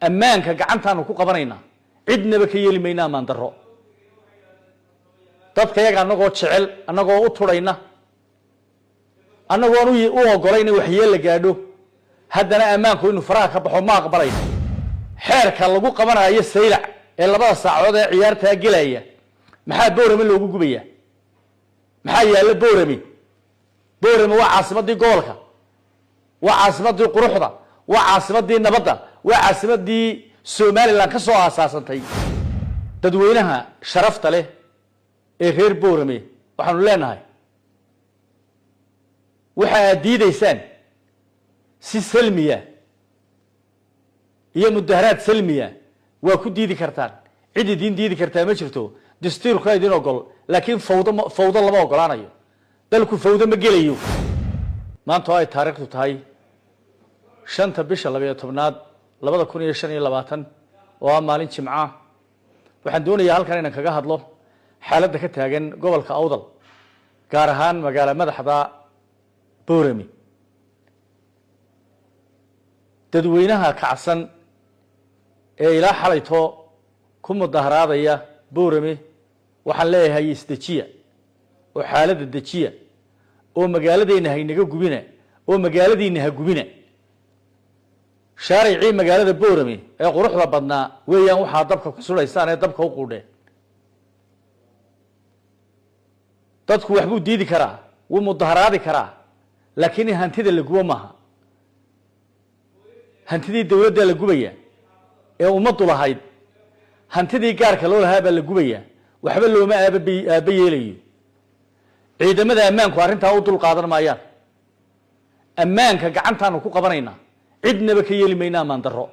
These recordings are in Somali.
ammaanka gacantaanu ku qabanayna cidnaba ka yeeli maynaa maan daro dadka yaga anagoo jecel anagoo u turayna anagoo u ogolayna waxyeel la gaadho haddana ammaanku inuu faraha ka baxo ma aqbalayno xeerka lagu qabanayo saylac ee labada saacadood ee ciyaarta galaya maxaa boorame loogu gubaya maxaa yaala boorame waa caasimadii gobolka waa caasimadii quruxda waa caasimadii nabadda waa caasimadii Somaliland ka soo aasaasantay dadweynaha sharafta leh ee reer boorame waxaanu leenahay waxa aad diidaysaan si salmiya iyo mudaharaad salmiya waa ku diidi kartaan cid idin diidi kartaa ma jirto dastuurka idin ogol laakiin fawdo lama ogolaanayo dalku fawdo ma gelayo maanta ay taariikhdu tahay 5 bisha 12aad 2025 oo maalin jimca waxaan doonayaa halkan inaan kaga hadlo xaaladda ka taagan gobolka Awdal gaar ahaan magaalada madaxda boorame dadweynaha kacsan ee ilaa xalayto ku mudaharaadaya boorame waxaan leeyahay isdejiya oo xaaladda dejiya oo magaaladeena haynaga gubina oo magaaladeena ha gubina shaarici magaalada boorame ee quruxda badnaa weeyaan waxa dabka ku sulaysaan ee dabka u quudheen dadku wax buu diidi karaa wuu mudaharaadi karaa laakiin hantida la gubo maaha hantidii dawladda la gubaya ee ummadu lahayd hantidii gaarka loo lahaa baa la gubaya waxba looma aaba yeelayo ciidamada ammaanku arrintaa u dul qaadan maayaan ammaanka gacantaanu ku qabanayna cidnaba ka yeeli maynaa maan daro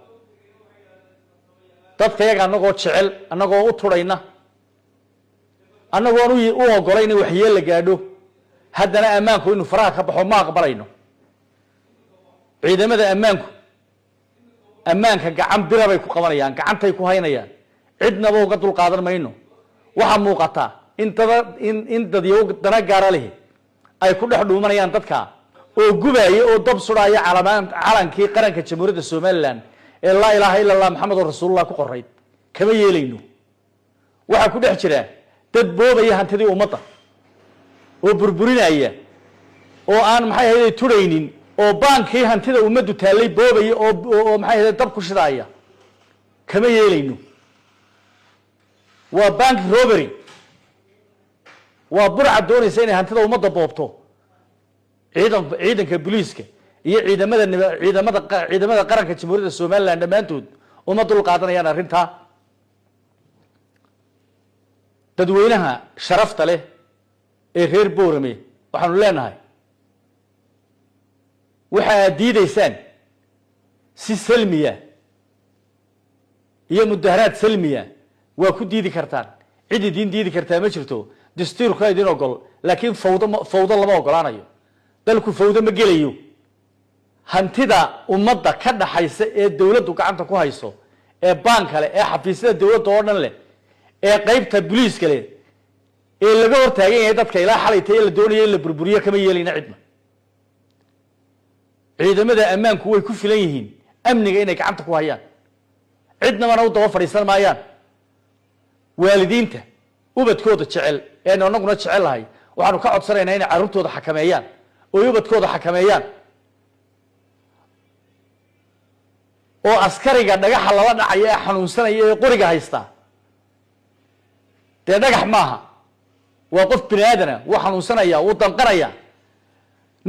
dadka yaga anagoo jecel anagoo u turayna anagoo u ogolayna waxyeel la gaadho haddana ammaanku inuu faraha ka baxo ma aqbalayno ciidamada ammaanka gacan bira bay ku qabanayaan gacantay ku haynayaan cidnaba uga dul qaadan mayno waxa muuqata in dadyow dana gaara leh ay ku dhex dhuumanayaan dadka oo gubaya oo dab sudaya calankii qaranka jamhuuriyadda Somaliland ee la ilaaha illa allah maxamedur rasuulullah ku qorayd kama yeelayno waxa ku dhex jira dad boobaya hantidii ummadda oo burburinaya oo aan maxay ahayd turaynin oo baankii hantida ummaddu taalay boobaya oo maxay ahayd dab ku shidaya kama yeelayno waa bank robbery waa burca doonaysa inay hantida ummadda boobto ciidanka booliiska iyo ciidamada qaranka jamhuuriyadda Somaliland dhamaantood uma dul qaadanayaan arrinta dadweynaha sharafta leh ee reer boorame waxaanu leenahay waxa aad diidaysaan si salmiya iyo mudaharaad salmiya waa ku diidi kartaan cid idin diidi kartaa ma jirto dastuurka idin ogol laakiin fawdo lama ogolaanayo dalku fawdo ma gelayo hantida ummadda ka dhaxaysa ee dawladdu gacanta ku hayso ee banka leh ee xafiisyada dawladda oo dhan leh ee qaybta booliiska leh ee laga hortaagan yahay dadka ilaa xalaytay la doonayo in la burburiyo kama yeelayna cidna ciidamada ammaanku way ku filan yihiin amniga inay gacanta ku hayaan cidnaba u daba fadhiisan maayaan waalidiinta ubadkooda jecel ee anaguna jecelahay waxaanu ka codsanaynaa inay carruurtooda xakameeyaan oo ubadkooda xakameeyaan oo askariga dhagaxa lala dhacayo ee xanuunsanaya ee qoriga haysta dee dhagax maaha waa qof bini aadana wuu xanuunsanaya wuu danqanaya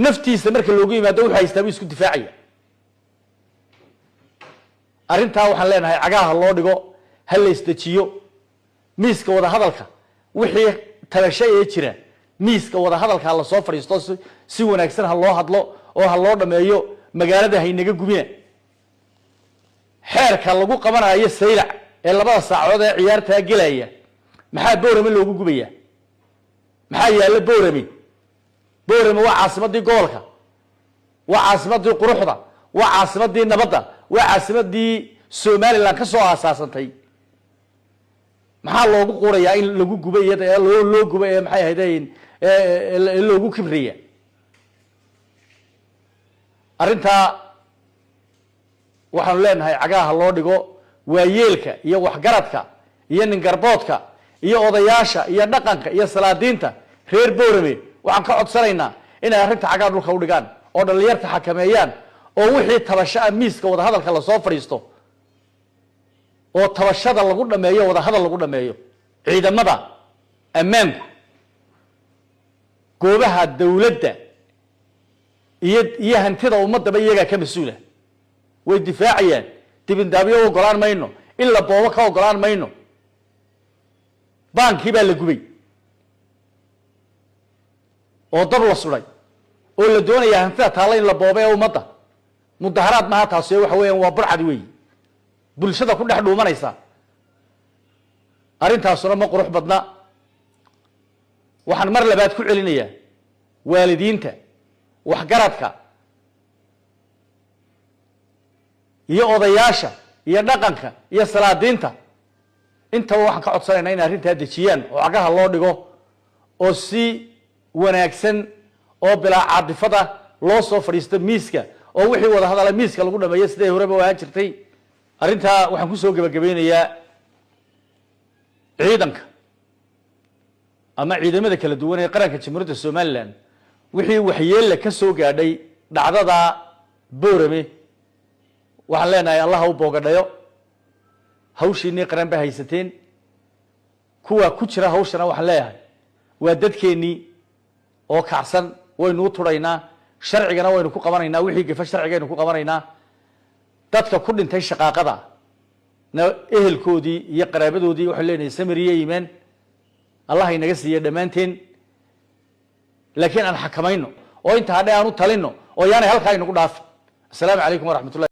naftiisa marka loogu yimaado wuxuu haystaa buu isku difaacaya arrintaa waxaan leenahay cagaha loo dhigo ha la isdejiyo miiska wada hadalka wixii talashay ee jira miiska wada hadalka la soo fadhiisto si wanaagsan ha loo hadlo oo ha loo dhameeyo magaalada haynaga gubina xeerka lagu qabanayo saylac ee labada saacadood ee ciyaarta galaya maxaa boorame loogu gubaya maxaa yaala boorame waa caasimadii gobolka waa caasimadii quruxda waa caasimadii nabadda waa caasimadii Somaliland ka soo aasaasantay maxaa loogu qorayaa in lagu gubay iyada ee loo gubay ee maxay ahaydeen loogu kibriya arrinta waxaan leenahay cagaha loo dhigo waayeelka iyo waxgaradka iyo ningarboodka iyo odayaasha iyo dhaqanka iyo salaadiinta reer Boorame waxaan ka codsanaynaa inay arrinta xagaa dhulka u dhigaan oo dhalinyarta xakameeyaan oo wixii tabasho miiska wada hadalka la soo fariisto oo tabashada lagu dhameeyo wada hadal lagu dhameeyo ciidamada ammaanku goobaha dawladda iyo hantida ummadaba iyaga ka mas'uula way difaacayaan dibindaabiyo ogolaan mayno illa booba ka ogolaan mayno baankii baa la gubay oo dab la suray oo la doonaya hantida taala in la boobay ummadda mudaharaad ma taasoo waxa weeyaan waa burcad weey bulshada ku dhex dhuumanaysa arrintaasuna ma qurux badna waxaan mar labaad ku celinayaa waalidiinta waxgaradka iyo odayaasha iyo dhaqanka iyo salaadiinta inta waxaan ka codsanaynaa in arrinta dejiyaan oo cagaha loo dhigo oo si wanaagsan oo bilaa caadifada loo soo fadhiisto miiska oo wixii wada hadal miiska lagu dhameeyo sidii horeba waa jirtay arrinta waxaan ku soo gabagabeynayaa ciidanka ama ciidamada kala duwan ee qaranka Jamhuuriyadda Soomaaliland wixii waxyeello ka soo gaadhay dhacdada Boorame waxaan leenahay Allah u boogadhayo hawshiinii qaran ba haysateen kuwa ku jira hawshana waxaan leeyahay waa dadkeenii oo kacsan waynu u turaynaa sharcigana waynu ku qabanaynaa wixii gafa sharcigeenu ku qabanaynaa dadka ku dhintay shaqaaqada ehelkoodii iyo qaraabadoodii waxay leenahay samiriye iimaan Allah inaga siiyo dhamaanteen laakiin aan xakamayno oo inta hadhay aan u talino oo yaanay halka aynu ku dhaaf. Assalaamu alaykum wa rahmatullahi